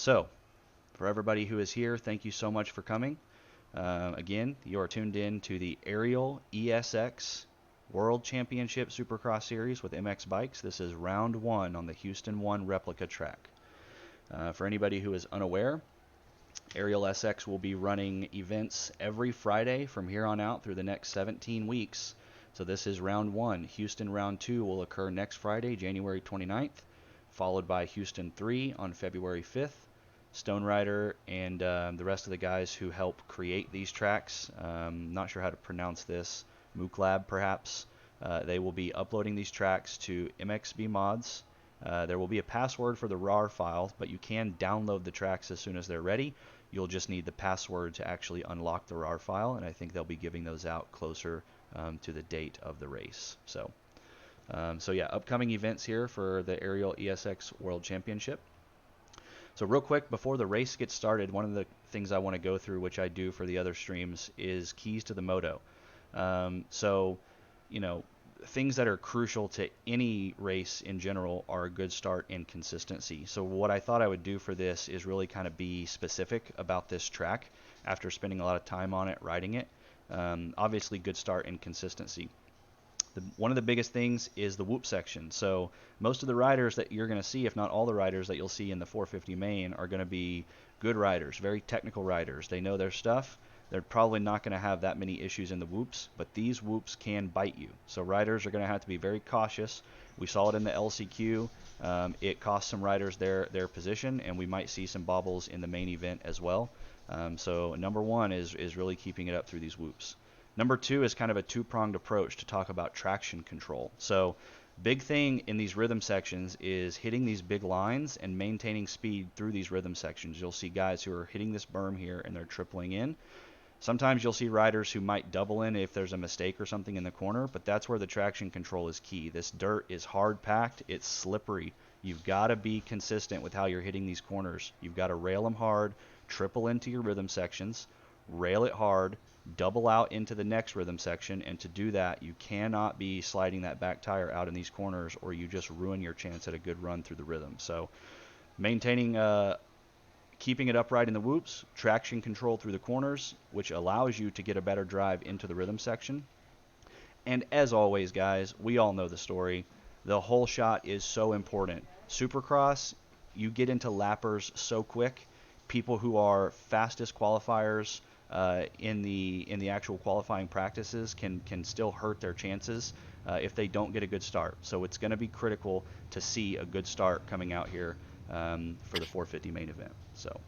So, for everybody who is here, thank you so much for coming. Again, you are tuned in to the Ariel ESX World Championship Supercross Series with MX Bikes. This is round one on the Houston 1 replica track. For anybody who is unaware, Ariel SX will be running events every Friday from here on out through the next 17 weeks. So this is round one. Houston round two will occur next Friday, January 29th, followed by Houston 3 on February 5th. Stone Rider and the rest of the guys who help create these tracks, not sure how to pronounce this, Mooklab perhaps, they will be uploading these tracks to MXB Mods. There will be a password for the RAR file, but you can download the tracks as soon as they're ready. You'll just need the password to actually unlock the RAR file, and I think they'll be giving those out closer to the date of the race. So yeah, upcoming events here for the Ariel ESX World Championship. So real quick, before the race gets started, one of the things I want to go through, which I do for the other streams, is keys to the moto. Things that are crucial to any race in general are a good start and consistency. So what I thought I would do for this is really kind of be specific about this track after spending a lot of time on it, riding it. Obviously, good start and consistency. One of the biggest things is the whoop section. So most of the riders that you're going to see, if not all the riders that you'll see in the 450 main, are going to be good riders, very technical riders. They know their stuff. They're probably not going to have that many issues in the whoops, but these whoops can bite you. So riders are going to have to be very cautious. We saw it in the LCQ. It cost some riders their position, and we might see some bobbles in the main event as well. So number one is really keeping it up through these whoops. Number two is kind of a two-pronged approach to talk about traction control. So big thing in these rhythm sections is hitting these big lines and maintaining speed through these rhythm sections. You'll see guys who are hitting this berm here and they're tripling in. Sometimes you'll see riders who might double in if there's a mistake or something in the corner, but that's where the traction control is key. This dirt is hard packed, it's slippery. You've got to be consistent with how you're hitting these corners. You've got to rail them hard, triple into your rhythm sections, rail it hard, double out into the next rhythm section, and to do that you cannot be sliding that back tire out in these corners or you just ruin your chance at a good run through the rhythm. So maintaining keeping it upright in the whoops, traction control through the corners, which allows you to get a better drive into the rhythm section. And as always, guys, we all know the story. The whole shot is so important. Supercross, you get into lappers so quick. People who are fastest qualifiers in the actual qualifying practices can still hurt their chances if they don't get a good start. So it's going to be critical to see a good start coming out here for the 450 main event. So,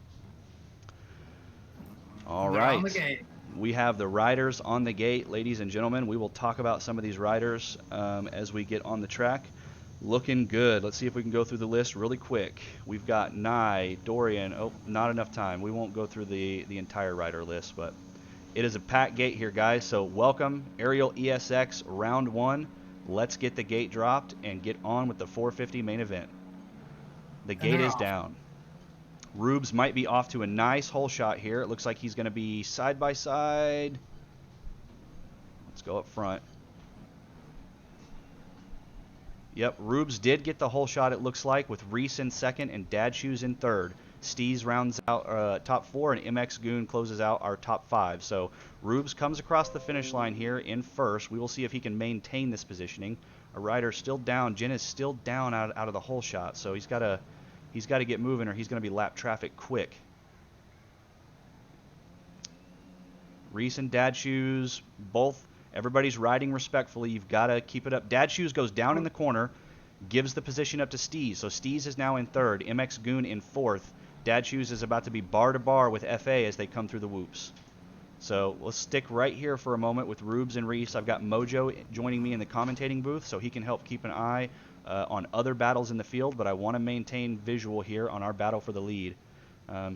all They're on right, the gate. we have the riders on the gate, ladies and gentlemen. We will talk about some of these riders as we get on the track. Looking good. Let's see if we can go through the list really quick. We've got Nye, Dorian. Oh, not enough time. We won't go through the entire rider list, but it is a packed gate here, guys. So welcome, Ariel ESX round one. Let's get the gate dropped and get on with the 450 main event. The And gate they're is off. down. Rubes might be off to a nice hole shot here. It looks like he's going to be side by side. Let's go up front. Yep, Rubes did get the hole shot, it looks like, with Reese in second and Dad Shoes in third. Steez rounds out top four, and MX Goon closes out our top five. So Rubes comes across the finish line here in first. We will see if he can maintain this positioning. A rider still down. Jen is still down out of the hole shot, so he's got to get moving, or he's going to be lap traffic quick. Reese and Dad Shoes, both, everybody's riding respectfully. You've got to keep it up. Dad Shoes goes down in the corner, gives the position up to Steez. So Steez is now in third, MX Goon in fourth. Dad Shoes is about to be bar to bar with FA as they come through the whoops. So let's stick right here for a moment with Rubes and Reese. I've got Mojo joining me in the commentating booth, so he can help keep an eye on other battles in the field, but I want to maintain visual here on our battle for the lead.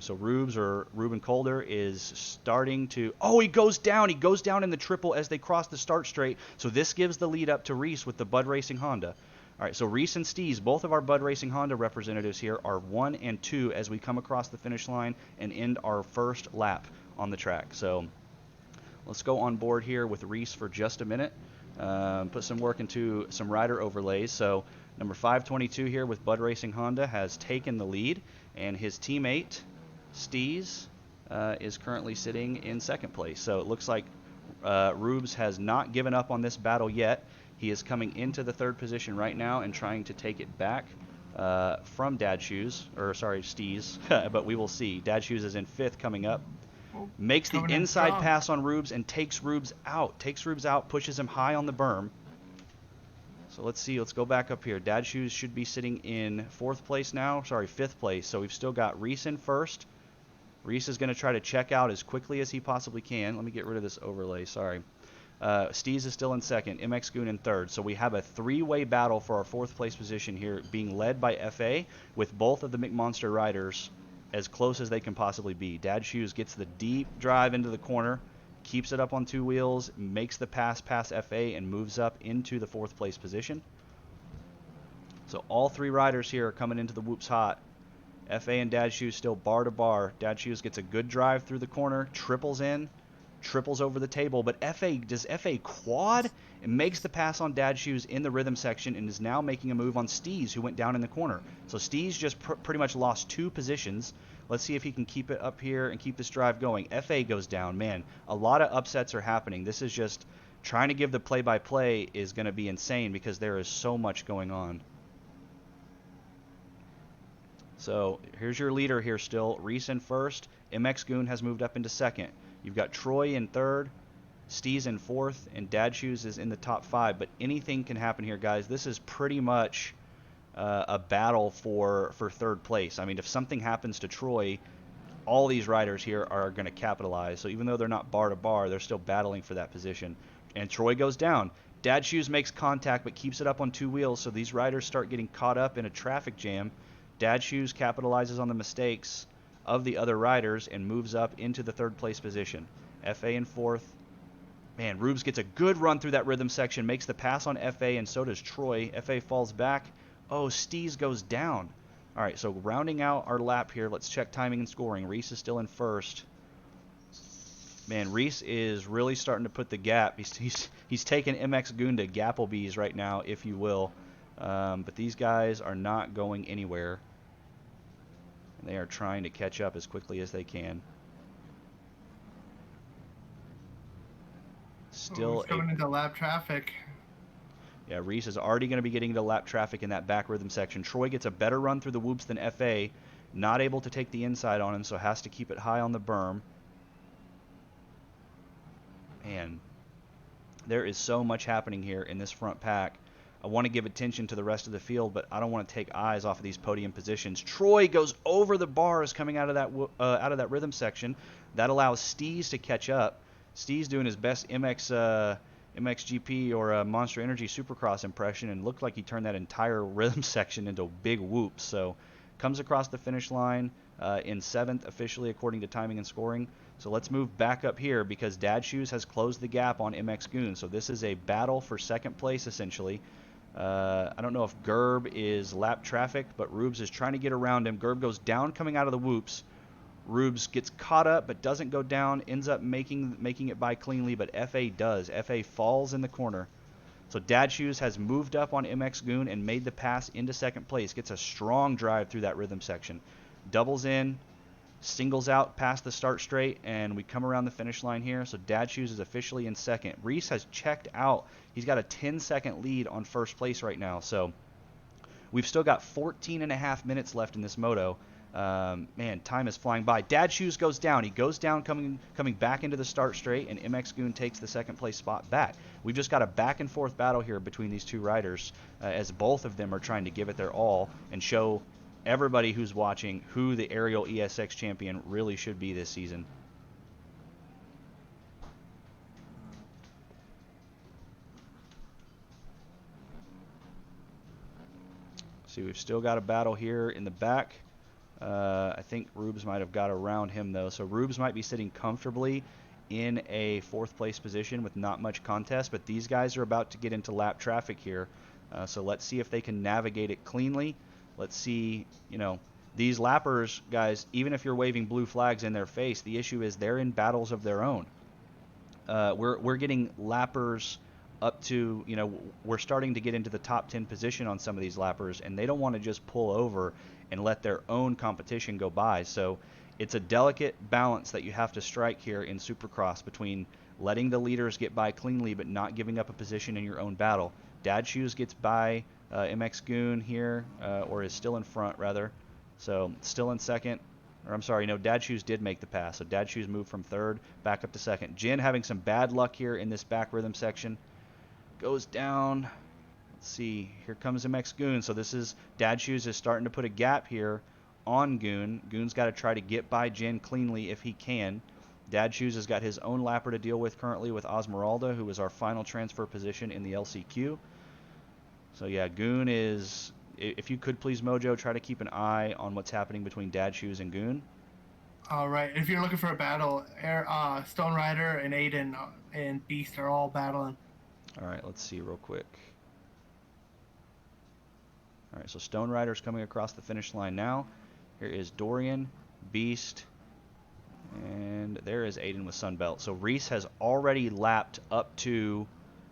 So Rubes, or Ruben Calder, is starting to... Oh, he goes down. He goes down in the triple as they cross the start straight. So this gives the lead up to Reese with the Bud Racing Honda. All right, so Reese and Steez, both of our Bud Racing Honda representatives here, are 1 and 2 as we come across the finish line and end our first lap on the track. So let's go on board here with Reese for just a minute. Put some work into some rider overlays. So number 522 here with Bud Racing Honda has taken the lead, And his teammate, Steez, is currently sitting in second place. So it looks like Rubes has not given up on this battle yet. He is coming into the third position right now and trying to take it back from Dad Shoes, or sorry, Steez, but we will see. Dad Shoes is in fifth coming up. Makes the inside pass on Rubes and takes Rubes out. Pushes him high on the berm. So let's see. Let's go back up here. Dad Shoes should be sitting in fifth place. So we've still got Reese in first. Reese is going to try to check out as quickly as he possibly can. Let me get rid of this overlay. Sorry. Steez is still in second. MX Goon in third. So we have a three-way battle for our fourth place position here, being led by FA, with both of the McMonster riders as close as they can possibly be. Dad Shoes gets the deep drive into the corner, keeps it up on two wheels, makes the pass past FA, and moves up into the fourth place position. So all three riders here are coming into the whoops hot. FA and Dad Shoes still bar to bar. Dad Shoes gets a good drive through the corner, triples in, triples over the table, but does FA quad and makes the pass on Dad Shoes in the rhythm section and is now making a move on Steez, who went down in the corner. So Steez just pretty much lost two positions. Let's see if he can keep it up here and keep this drive going. FA goes down. Man, a lot of upsets are happening. This is just trying to give the play-by-play is going to be insane because there is so much going on. So here's your leader here still. Reese in first. MX Goon has moved up into second. You've got Troy in third, Steez in fourth, and Dad Shoes is in the top five. But anything can happen here, guys. This is pretty much a battle for third place. I mean, if something happens to Troy, all these riders here are going to capitalize. So even though they're not bar to bar, they're still battling for that position. And Troy goes down. Dad Shoes makes contact but keeps it up on two wheels, so these riders start getting caught up in a traffic jam. Dad Shoes capitalizes on the mistakes of the other riders and moves up into the third place position. FA in fourth. Man, Rubes gets a good run through that rhythm section, makes the pass on FA, and so does Troy. FA falls back. Oh, Steez goes down. All right, so rounding out our lap here, let's check timing and scoring. Reese is still in first. Man, Reese is really starting to put the gap. He's taking MX Goon to Gapplebee's right now, if you will. But these guys are not going anywhere. They are trying to catch up as quickly as they can. Still coming into lap traffic. Yeah, Reese is already going to be getting into lap traffic in that back rhythm section. Troy gets a better run through the whoops than FA. Not able to take the inside on him, so has to keep it high on the berm. Man, there is so much happening here in this front pack. I want to give attention to the rest of the field, but I don't want to take eyes off of these podium positions. Troy goes over the bars coming out of that rhythm section. That allows Steez to catch up. Steez doing his best MXGP or Monster Energy Supercross impression, and looked like he turned that entire rhythm section into big whoops. So comes across the finish line in seventh officially according to timing and scoring. So let's move back up here because Dad Shoes has closed the gap on MX Goon. So this is a battle for second place essentially. I don't know if Gerb is lap traffic, but Rubes is trying to get around him. Gerb goes down coming out of the whoops. Rubes gets caught up but doesn't go down, ends up making it by cleanly, but FA does. FA falls in the corner. So Dad Shoes has moved up on MX Goon and made the pass into second place. Gets a strong drive through that rhythm section. Doubles in, singles out past the start straight, and we come around the finish line here. So Dad Shoes is officially in second. Reese has checked out. He's got a 10-second lead on first place right now. So we've still got 14 and a half minutes left in this moto. Man, time is flying by. Dad Shoes goes down. He goes down coming back into the start straight, and MX Goon takes the second place spot back. We've just got a back and forth battle here between these two riders as both of them are trying to give it their all and show everybody who's watching who the aerial ESX champion really should be this season. See, we've still got a battle here in the back. I think Rubes might have got around him though, so Rubes might be sitting comfortably in a fourth place position with not much contest, but these guys are about to get into lap traffic here, so let's see if they can navigate it cleanly. Let's see, these lappers, guys, even if you're waving blue flags in their face, the issue is they're in battles of their own. We're getting lappers up to, we're starting to get into the top 10 position on some of these lappers, and they don't want to just pull over and let their own competition go by. So it's a delicate balance that you have to strike here in Supercross between letting the leaders get by cleanly but not giving up a position in your own battle. Dad Shoes gets by MX Goon here, or is still in front rather. So still in second. Or I'm sorry, no, Dad Shoes did make the pass. So Dad Shoes moved from third back up to second. Jin having some bad luck here in this back rhythm section. Goes down. Let's see. Here comes MX Goon. So this is Dad Shoes is starting to put a gap here on Goon. Goon's got to try to get by Jin cleanly if he can. Dad Shoes has got his own lapper to deal with currently with Osmeralda, who is our final transfer position in the LCQ. So yeah, Goon is... If you could please, Mojo, try to keep an eye on what's happening between Dad Shoes and Goon. All right. If you're looking for a battle, Stone Rider and Aiden and Beast are all battling. All right, let's see real quick. All right, so Stone Rider's coming across the finish line now. Here is Dorian, Beast, and there is Aiden with Sunbelt. So Reese has already lapped up to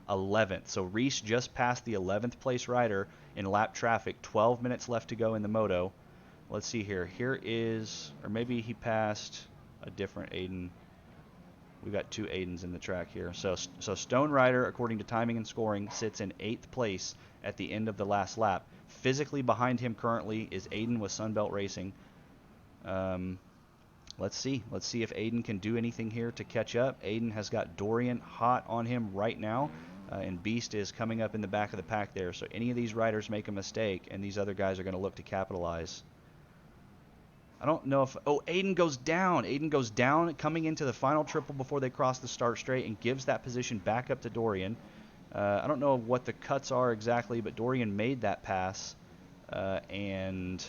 11th. So Reese just passed the 11th place rider in lap traffic. 12 minutes left to go in the moto. Let's see here. Here is, or maybe he passed a different Aiden. We've got two Aidens in the track here. So Stone Rider, according to timing and scoring, sits in 8th place at the end of the last lap. Physically behind him currently is Aiden with Sunbelt Racing. Let's see. Let's see if Aiden can do anything here to catch up. Aiden has got Dorian hot on him right now. And Beast is coming up in the back of the pack there. So any of these riders make a mistake, and these other guys are going to look to capitalize. I don't know if... Oh, Aiden goes down. Aiden goes down coming into the final triple before they cross the start straight and gives that position back up to Dorian. I don't know what the cuts are exactly, but Dorian made that pass. And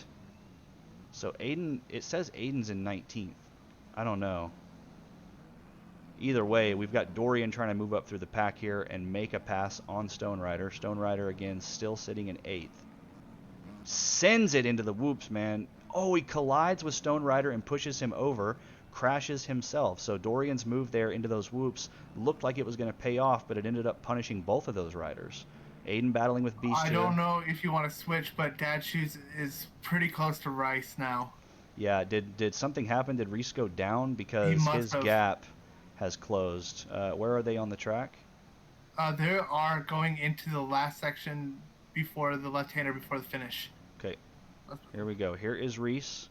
so Aiden... It says Aiden's in 19th. I don't know. Either way, we've got Dorian trying to move up through the pack here and make a pass on Stone Rider. Stone Rider, again, still sitting in 8th. Sends it into the whoops, man. Oh, he collides with Stone Rider and pushes him over, crashes himself. So Dorian's move there into those whoops looked like it was going to pay off, but it ended up punishing both of those riders. Aiden battling with Beast I here. don't know if you want to switch, but Dad Shoes is pretty close to Rice now. Yeah, did something happen? Did Reese go down? Because his gap has closed. Where are they on the track? They are going into the last section before the left-hander before the finish. Okay, here we go. Here is Reese,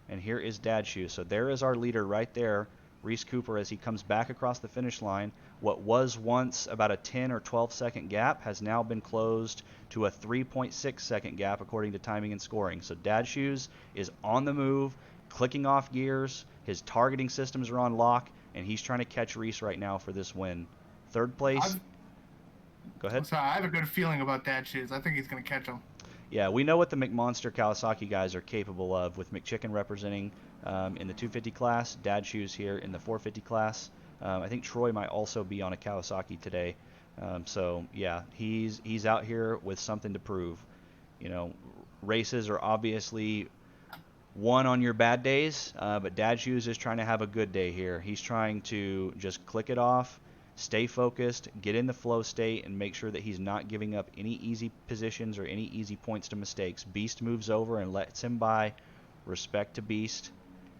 and here is Dad Shoes. So there is our leader right there, Reese Cooper, as he comes back across the finish line. What was once about a 10 or 12 second gap has now been closed to a 3.6 second gap according to timing and scoring. So Dad Shoes is on the move, clicking off gears. His targeting systems are on lock, and he's trying to catch Reese right now for this win. Third place. Go ahead. Sorry, I have a good feeling about Dad Shoes. I think he's going to catch him. Yeah, we know what the McMonster Kawasaki guys are capable of, with McChicken representing in the 250 class, Dad Shoes here in the 450 class. I think Troy might also be on a Kawasaki today. So yeah, he's out here with something to prove. You know, races are obviously won on your bad days, but Dad Shoes is trying to have a good day here. He's trying to just click it off, stay focused, get in the flow state, and make sure that he's not giving up any easy positions or any easy points to mistakes. Beast moves over and lets him by. Respect to Beast.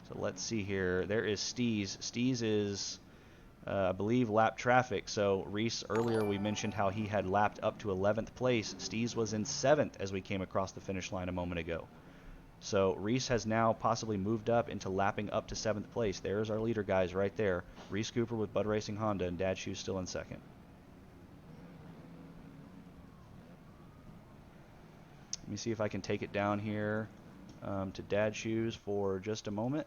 So let's see here. There is Steez. Steez is, I believe, lap traffic. So Reese, earlier we mentioned how he had lapped up to 11th place. Steez was in 7th as we came across the finish line a moment ago. So Reese has now possibly moved up into lapping up to 7th place. There's our leader guys right there. Reese Cooper with Bud Racing Honda, and Dad Shoes still in 2nd. Let me see if I can take it down here to Dad Shoes for just a moment.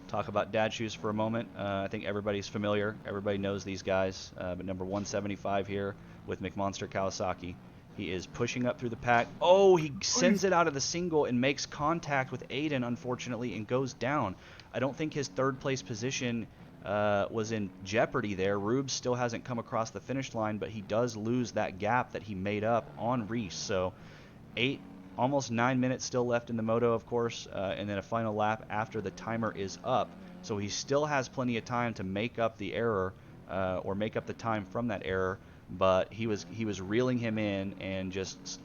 Talk about Dad Shoes for a moment. I think everybody's familiar. Everybody knows these guys. But number 175 here with McMonster Kawasaki. He is pushing up through the pack. Oh, he sends it out of the single and makes contact with Aiden, unfortunately, and goes down. I don't think his 3rd place position was in jeopardy there. Rubes still hasn't come across the finish line, but he does lose that gap that he made up on Reese. So almost 9 minutes still left in the moto, of course, and then a final lap after the timer is up. So he still has plenty of time to make up the error or make up the time from that error. But he was reeling him in, and just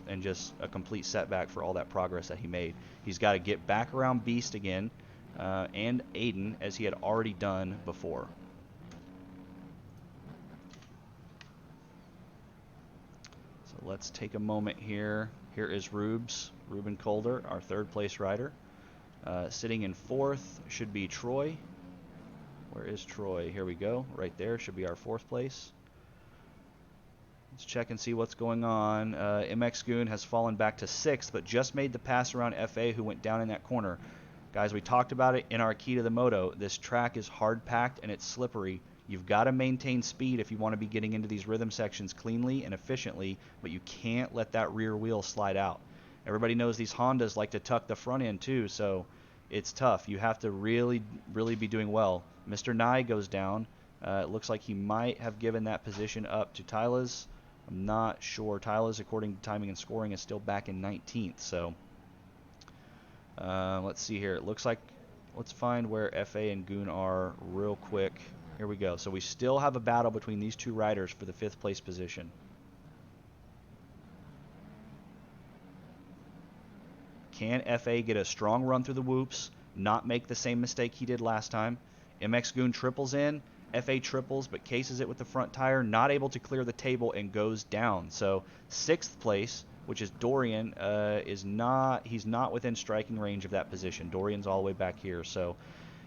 a complete setback for all that progress that he made. He's got to get back around Beast again and Aiden, as he had already done before. So let's take a moment here. Here is Ruben Calder, our third place rider. Sitting in fourth should be Troy. Where is Troy? Here we go. Right there should be our fourth place. Let's check and see what's going on. MX Goon has fallen back to sixth, but just made the pass around FA, who went down in that corner. Guys, we talked about it in our key to the moto. This track is hard packed and it's slippery. You've got to maintain speed if you want to be getting into these rhythm sections cleanly and efficiently, but you can't let that rear wheel slide out. Everybody knows these Hondas like to tuck the front end too, so it's tough. You have to really be doing well. Mr. Nye goes down. It looks like he might have given that position up to Tylas. I'm not sure. Tylas, according to timing and scoring, is still back in 19th. So let's see here. It looks like, let's find where FA and Goon are real quick. Here we go. So we still have a battle between these two riders for the 5th place position. Can FA get a strong run through the whoops, not make the same mistake he did last time? MX Goon triples in. FA triples but cases it with the front tire, not able to clear the table and goes down. So 6th place, which is Dorian, he's not within striking range of that position. Dorian's all the way back here. So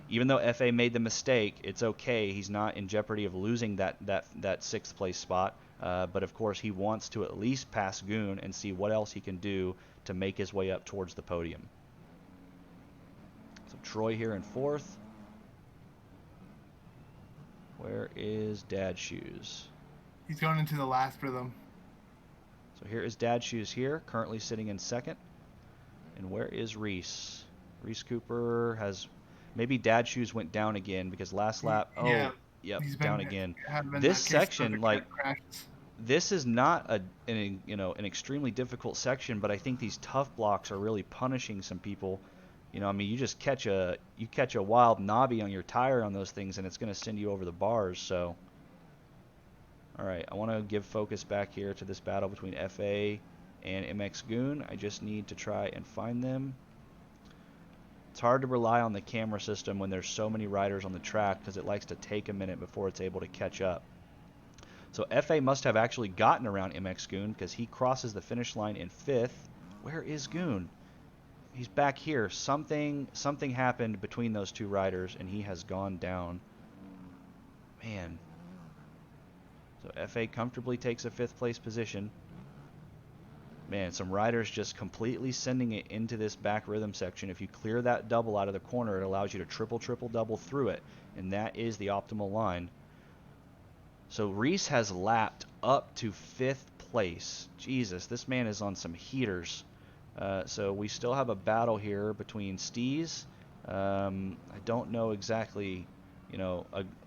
even though FA made the mistake, it's okay. He's not in jeopardy of losing that 6th place spot. But of course he wants to at least pass Goon and see what else he can do to make his way up towards the podium. So Troy here in 4th. Where is Dad Shoes? He's going into the last rhythm. So here is Dad Shoes here, currently sitting in 2nd. And where is Reese? Reese Cooper has... Maybe Dad Shoes went down again because last lap... Oh, yeah, yep, down again. This section, like... This is not an extremely difficult section, but I think these tough blocks are really punishing some people. You know, I mean, you just catch a wild knobby on your tire on those things, and it's going to send you over the bars. So, all right, I want to give focus back here to this battle between FA and MX Goon. I just need to try and find them. It's hard to rely on the camera system when there's so many riders on the track because it likes to take a minute before it's able to catch up. So FA must have actually gotten around MX Goon because he crosses the finish line in 5th. Where is Goon? He's back here. Something happened between those two riders, and he has gone down. Man. So FA comfortably takes a 5th place position. Man, some riders just completely sending it into this back rhythm section. If you clear that double out of the corner, it allows you to triple double through it, and that is the optimal line. So Reese has lapped up to 5th place. Jesus, this man is on some heaters. So we still have a battle here between Steez. I don't know exactly,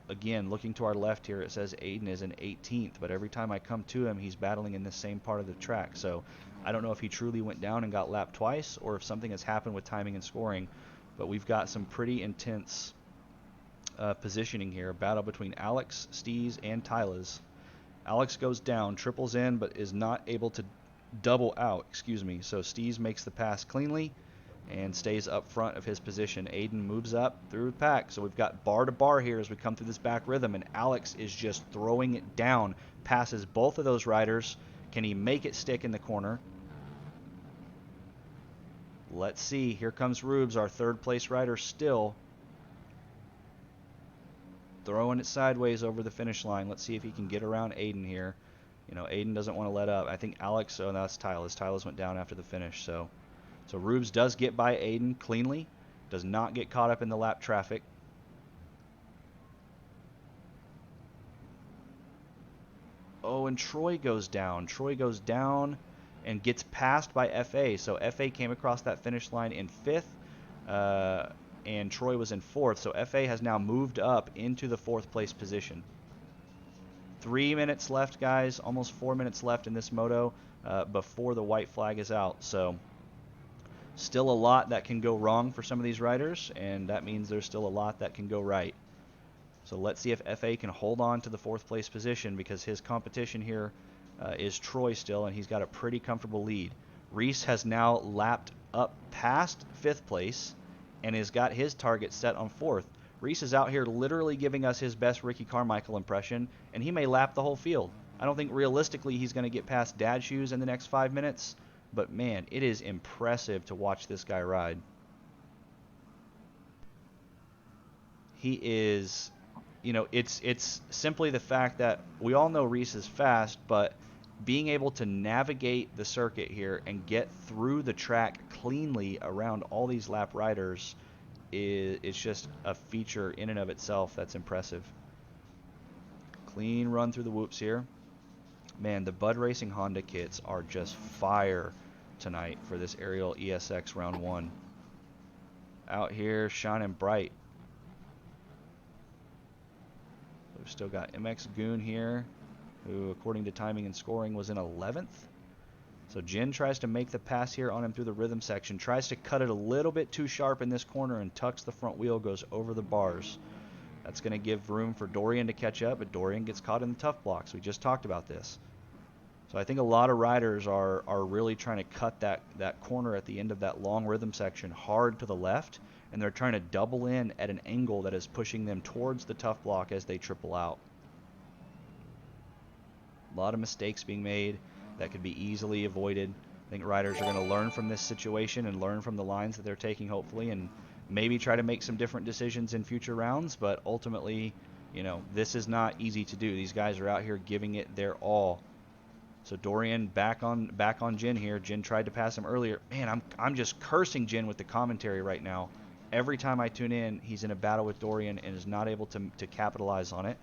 again, looking to our left here, it says Aiden is in 18th, but every time I come to him, he's battling in the same part of the track. So I don't know if he truly went down and got lapped twice, or if something has happened with timing and scoring, but we've got some pretty intense positioning here. A battle between Alex, Steez, and Tylas. Alex goes down, triples in, but is not able to double out, so Steez makes the pass cleanly and stays up front of his position. Aiden moves up through the pack, so we've got bar to bar here as we come through this back rhythm, and Alex is just throwing it down, passes both of those riders. Can he make it stick in the corner? Let's see. Here comes Rubes, our 3rd place rider, still throwing it sideways over the finish line. Let's see if he can get around Aiden here. Aiden doesn't want to let up. I think Alex, oh, that's Tylas. Tylas went down after the finish. So Rubes does get by Aiden cleanly, does not get caught up in the lap traffic. Oh, and Troy goes down. Troy goes down and gets passed by FA. So FA came across that finish line in 5th, and Troy was in 4th. So FA has now moved up into the 4th place position. 3 minutes left, guys. Almost 4 minutes left in this moto before the white flag is out. So Still a lot that can go wrong for some of these riders, and that means there's still a lot that can go right. So let's see if FA can hold on to the 4th place position, because his competition here is Troy still, and he's got a pretty comfortable lead. Reese has now lapped up past 5th place and has got his target set on 4th. Reese is out here literally giving us his best Ricky Carmichael impression, and he may lap the whole field. I don't think realistically he's going to get past Dad Shoes in the next 5 minutes, but man, it is impressive to watch this guy ride. He is, you know, it's simply the fact that we all know Reese is fast, but being able to navigate the circuit here and get through the track cleanly around all these lap riders it's just a feature in and of itself that's impressive. Clean run through the whoops here. Man, the Bud Racing Honda kits are just fire tonight for this Ariel ESX round 1. Out here shining bright. We've still got MX Goon here, who according to timing and scoring was in 11th. So Jin tries to make the pass here on him through the rhythm section, tries to cut it a little bit too sharp in this corner and tucks the front wheel, goes over the bars. That's going to give room for Dorian to catch up, but Dorian gets caught in the tough blocks. We just talked about this. So I think a lot of riders are really trying to cut that corner at the end of that long rhythm section hard to the left, and they're trying to double in at an angle that is pushing them towards the tough block as they triple out. A lot of mistakes being made that could be easily avoided. I think riders are going to learn from this situation and learn from the lines that they're taking, hopefully, and maybe try to make some different decisions in future rounds, but ultimately, you know, this is not easy to do. These guys are out here giving it their all. So Dorian back on Jin here. Jin tried to pass him earlier. Man, I'm just cursing Jin with the commentary right now. Every time I tune in, he's in a battle with Dorian and is not able to capitalize on it.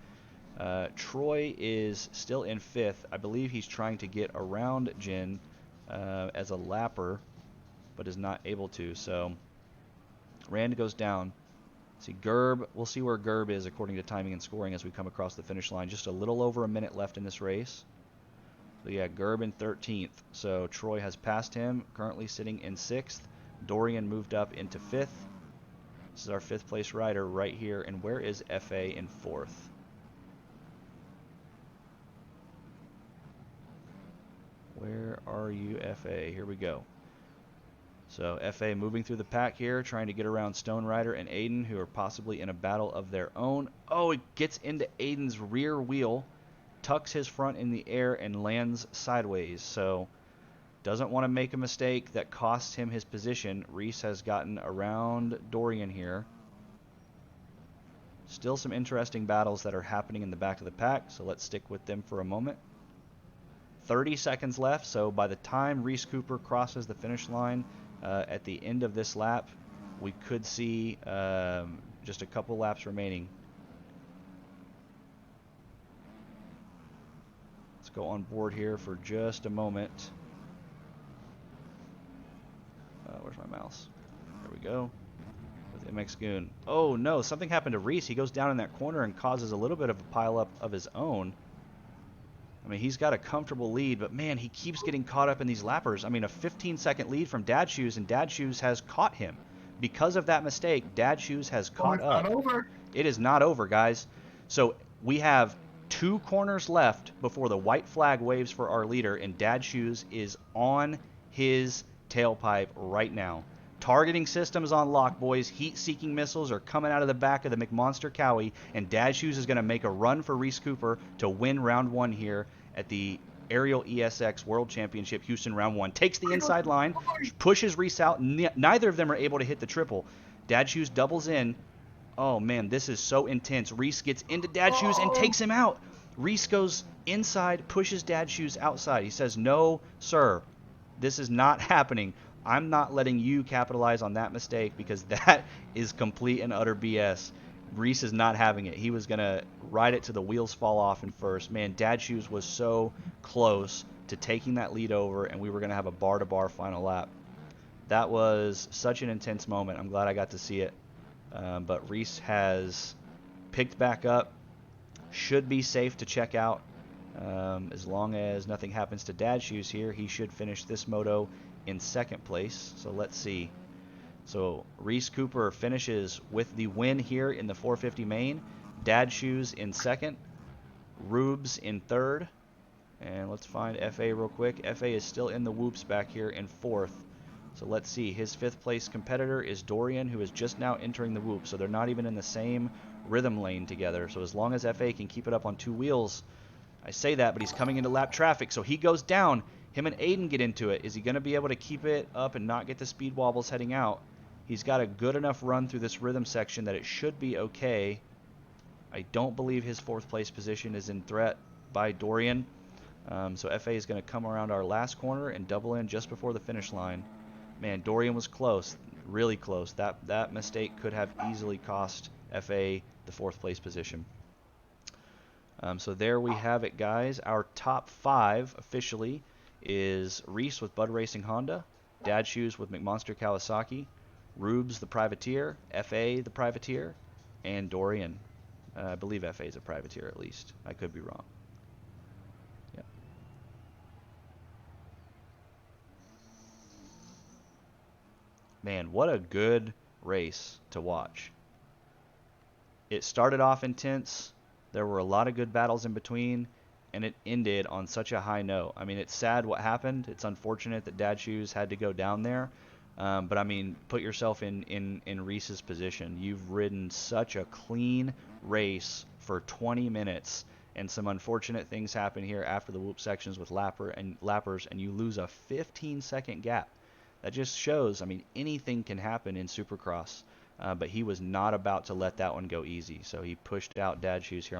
Troy is still in 5th. I believe he's trying to get around Jin as a lapper, but is not able to. So Rand goes down. See Gerb. We'll see where Gerb is according to timing and scoring as we come across the finish line. Just a little over a minute left in this race. So yeah, Gerb in 13th. So Troy has passed him, currently sitting in 6th. Dorian moved up into 5th. This is our 5th place rider right here. And where is FA in 4th? Where are you, FA? Here we go. So FA moving through the pack here, trying to get around Stone Rider and Aiden, who are possibly in a battle of their own. Oh, it gets into Aiden's rear wheel, tucks his front in the air, and lands sideways. So doesn't want to make a mistake that costs him his position. Reese has gotten around Dorian here. Still some interesting battles that are happening in the back of the pack, so let's stick with them for a moment. 30 seconds left, so by the time Reese Cooper crosses the finish line at the end of this lap, we could see just a couple laps remaining. Let's go on board here for just a moment. Where's my mouse? There we go. With MX Goon. Oh no, something happened to Reese. He goes down in that corner and causes a little bit of a pileup of his own. I mean, he's got a comfortable lead, but man, he keeps getting caught up in these lappers. I mean, a 15-second lead from Dad Shoes, and Dad Shoes has caught him. Because of that mistake, Dad Shoes has caught up. Not over. It is not over, guys. So we have 2 corners left before the white flag waves for our leader, and Dad Shoes is on his tailpipe right now. Targeting systems on lock, boys. Heat-seeking missiles are coming out of the back of the McMonster Cowie, and Dad Shoes is going to make a run for Reese Cooper to win round 1 here at the Ariel ESX World Championship Houston round 1. Takes the inside line, pushes Reese out. Neither of them are able to hit the triple. Dad Shoes doubles in. Oh, man, this is so intense. Reese gets into Dad Shoes and takes him out. Reese goes inside, pushes Dad Shoes outside. He says, no, sir, this is not happening. I'm not letting you capitalize on that mistake because that is complete and utter BS. Reese is not having it. He was going to ride it till the wheels fall off in first. Man, Dad Shoes was so close to taking that lead over, and we were going to have a bar-to-bar final lap. That was such an intense moment. I'm glad I got to see it. But Reese has picked back up. Should be safe to check out. As long as nothing happens to Dad Shoes here, he should finish this moto in second place. So let's see. So Reese Cooper finishes with the win here in the 450 main. Dad Shoes in second. Rubes in third. And let's find FA real quick. FA is still in the whoops back here in fourth. So let's see. His fifth place competitor is Dorian, who is just now entering the whoop. So they're not even in the same rhythm lane together. So as long as FA can keep it up on two wheels, I say that, but he's coming into lap traffic. So he goes down. Him and Aiden get into it. Is he going to be able to keep it up and not get the speed wobbles heading out? He's got a good enough run through this rhythm section that it should be okay. I don't believe his fourth place position is in threat by Dorian. So FA is going to come around our last corner and double in just before the finish line. Man, Dorian was close, really close. That mistake could have easily cost FA the fourth place position. So there we have it, guys. Our top 5 officially is Reese with Bud Racing Honda, Dad Shoes with McMonster Kawasaki, Rubes the Privateer, FA the Privateer, and Dorian. I believe FA is a Privateer at least. I could be wrong. Yep. Man, what a good race to watch. It started off intense. There were a lot of good battles in between, and it ended on such a high note. I mean, it's sad what happened. It's unfortunate that Dad Shoes had to go down there. But, I mean, put yourself in Reese's position. You've ridden such a clean race for 20 minutes, and some unfortunate things happen here after the whoop sections with lappers, and you lose a 15-second gap. That just shows, I mean, anything can happen in Supercross. But he was not about to let that one go easy. So he pushed out Dad Shoes here on